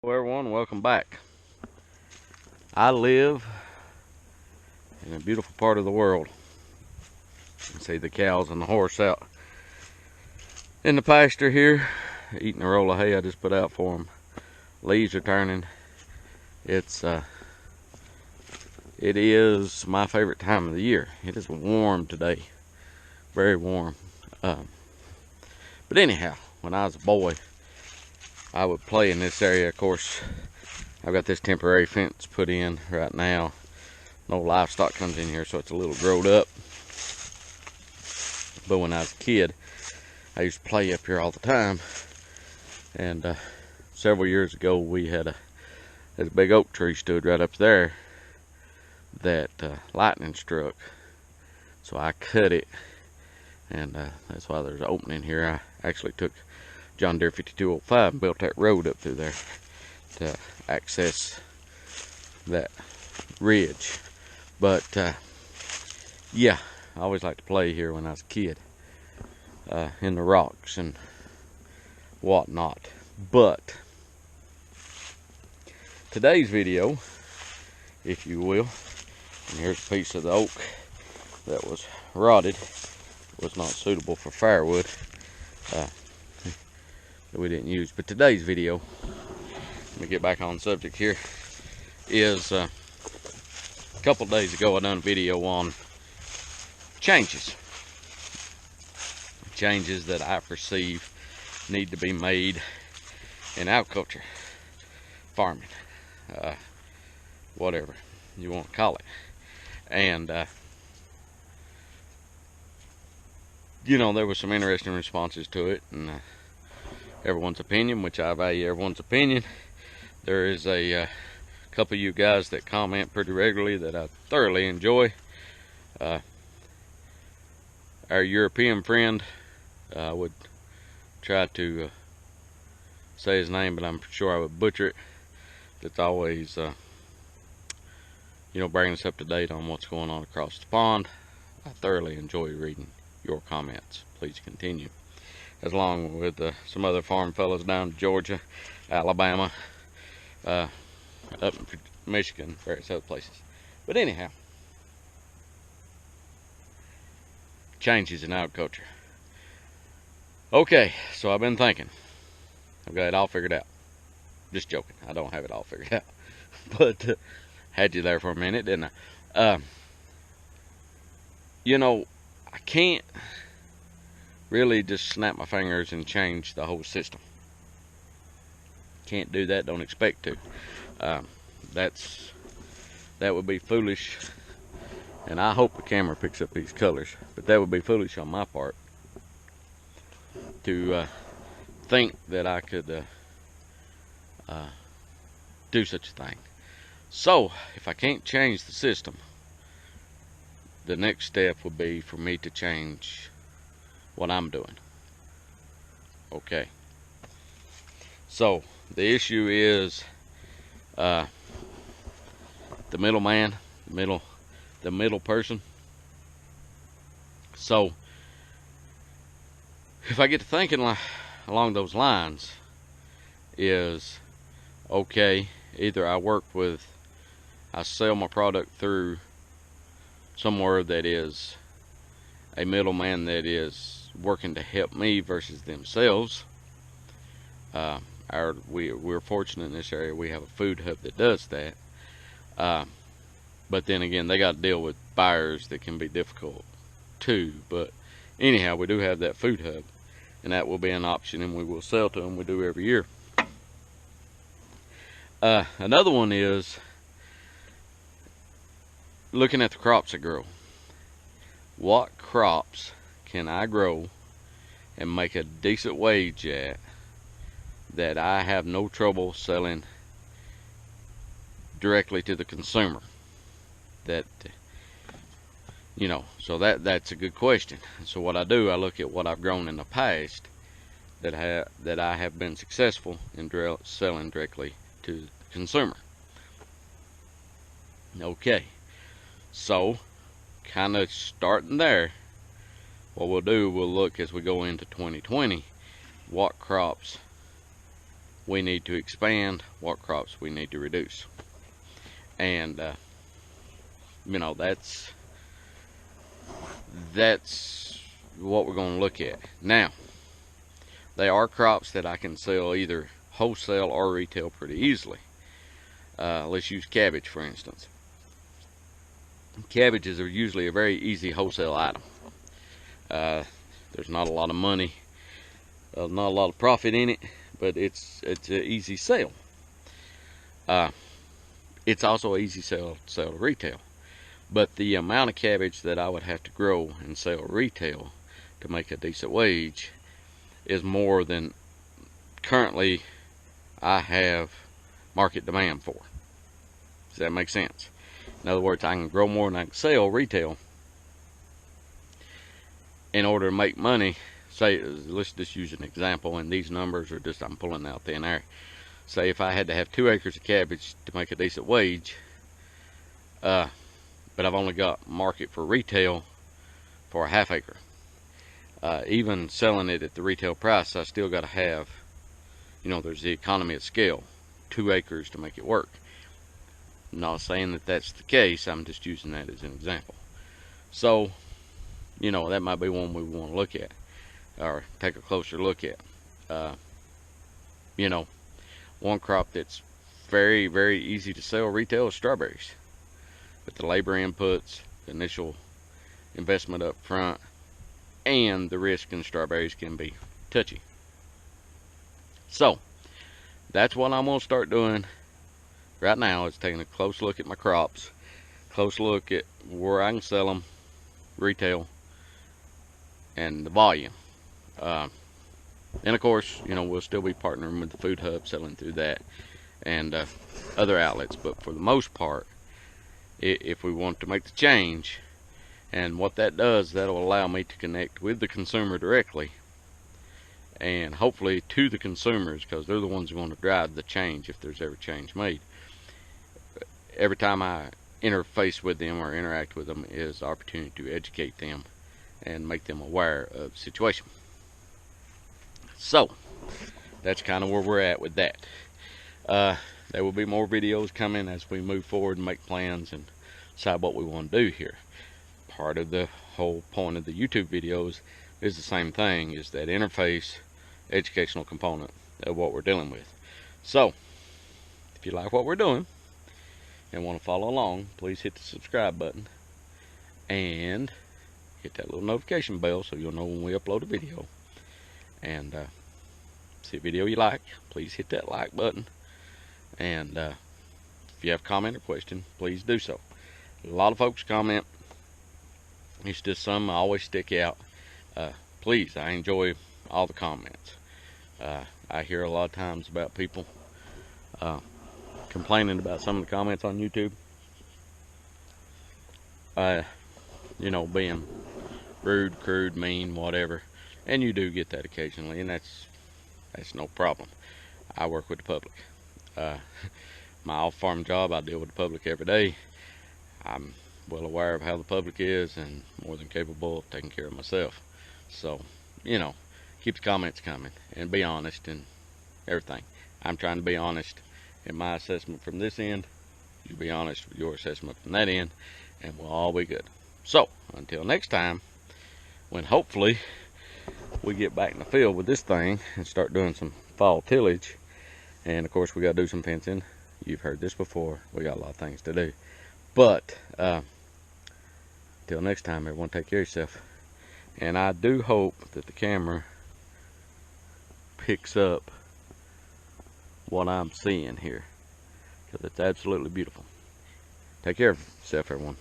Hello everyone, welcome back. I live in a beautiful part of the world. You can see the cows and the horse out in the pasture here, eating a roll of hay I just put out for them. Leaves are turning. It is my favorite time of the year. It is warm today, very warm. But anyhow, when I was a boy, I would play in this area. Of course, I've got this temporary fence put in right now. No livestock comes in here, so it's a little growed up. But when I was a kid, I used to play up here all the time. And several years ago, we had a big oak tree stood right up there that lightning struck. So I cut it, and that's why there's an opening here. I actually took John Deere 5205 and built that road up through there to access that ridge. But yeah, I always liked to play here when I was a kid, in the rocks and whatnot. But today's video, if you will, and here's a piece of the oak that was rotted, was not suitable for firewood, that we didn't use. But today's video, let me get back on subject here, is a couple days ago I done a video on changes that I perceive need to be made in agriculture, farming, whatever you want to call it. And you know, there was some interesting responses to it, and everyone's opinion, which I value everyone's opinion. There is a couple of you guys that comment pretty regularly that I thoroughly enjoy. Our European friend, I would try to say his name, but I'm sure I would butcher it. That's always, you know, bringing us up to date on what's going on across the pond. I thoroughly enjoy reading your comments. Please continue. As along with some other farm fellows down in Georgia, Alabama, up in Michigan, various other places. But anyhow, changes in agriculture. Okay, so I've been thinking. I've got it all figured out. Just joking. I don't have it all figured out. But had you there for a minute, didn't I? You know, I can't really just snap my fingers and change the whole system. Can't do that. Don't expect to. That would be foolish. And I hope the camera picks up these colors. But that would be foolish on my part to think that I could do such a thing. So, if I can't change the system, the next step would be for me to change what I'm doing. Okay. So, the issue is the middleman, the middle person. So, if I get to thinking along those lines, is okay, either I sell my product through somewhere that is a middleman that is working to help me versus themselves. We're fortunate in this area. We have a food hub that does that. But then again, they got to deal with buyers that can be difficult too. But anyhow, we do have that food hub, and that will be an option, and we will sell to them. We do every year. Another one is looking at the crops that grow. What crops can I grow and make a decent wage at that I have no trouble selling directly to the consumer? That, you know, so that's a good question. So what I do, I look at what I've grown in the past that I have been successful in selling directly to the consumer. Okay, so kind of starting there, what we'll do, we'll look as we go into 2020, what crops we need to expand, what crops we need to reduce. And you know, that's what we're going to look at. Now, there are crops that I can sell either wholesale or retail pretty easily. Let's use cabbage, for instance. Cabbages are usually a very easy wholesale item. There's not a lot of money, not a lot of profit in it, but it's an easy sale. It's also an easy sell to retail. But the amount of cabbage that I would have to grow and sell retail to make a decent wage is more than currently I have market demand for. Does that make sense? In other words, I can grow more than I can sell retail in order to make money. Say, let's just use an example, and these numbers are just, I'm pulling out thin air. Say if I had to have 2 acres of cabbage to make a decent wage, but I've only got market for retail for a ½ acre. Even selling it at the retail price, I still got to have, you know, there's the economy of scale, 2 acres to make it work. I'm not saying that that's the case, I'm just using that as an example. So, you know, that might be one we want to look at, or take a closer look at. You know, one crop that's very, very easy to sell retail is strawberries. But the labor inputs, the initial investment up front, and the risk in strawberries can be touchy. So, that's what I'm going to start doing right now, is taking a close look at my crops, close look at where I can sell them retail, and the volume. And of course, you know, we'll still be partnering with the Food Hub, selling through that and other outlets. But for the most part, if we want to make the change, and what that does, that'll allow me to connect with the consumer directly, and hopefully to the consumers, because they're the ones who want to drive the change if there's ever change made. Every time I interface with them or interact with them is opportunity to educate them and make them aware of the situation. So that's kind of where we're at with that. There will be more videos coming as we move forward and make plans and decide what we want to do here. Part of the whole point of the YouTube videos is the same thing, is that interface, educational component of what we're dealing with. So if you like what we're doing and want to follow along, please hit the subscribe button and hit that little notification bell so you'll know when we upload a video. And see a video you like, please hit that like button. And if you have a comment or question, please do so. A lot of folks comment. It's just some I always stick out. Please, I enjoy all the comments. I hear a lot of times about people complaining about some of the comments on YouTube. You know, being rude, crude, mean, whatever. And you do get that occasionally, and that's no problem. I work with the public. My off-farm job, I deal with the public every day. I'm well aware of how the public is and more than capable of taking care of myself. So, you know, keep the comments coming and be honest and everything. I'm trying to be honest in my assessment from this end. You be honest with your assessment from that end, and we'll all be good. So, until next time, when hopefully we get back in the field with this thing and start doing some fall tillage, and of course we got to do some fencing. You've heard this before. We got a lot of things to do. But till next time, everyone, take care of yourself. And I do hope that the camera picks up what I'm seeing here, because it's absolutely beautiful. Take care of yourself, everyone.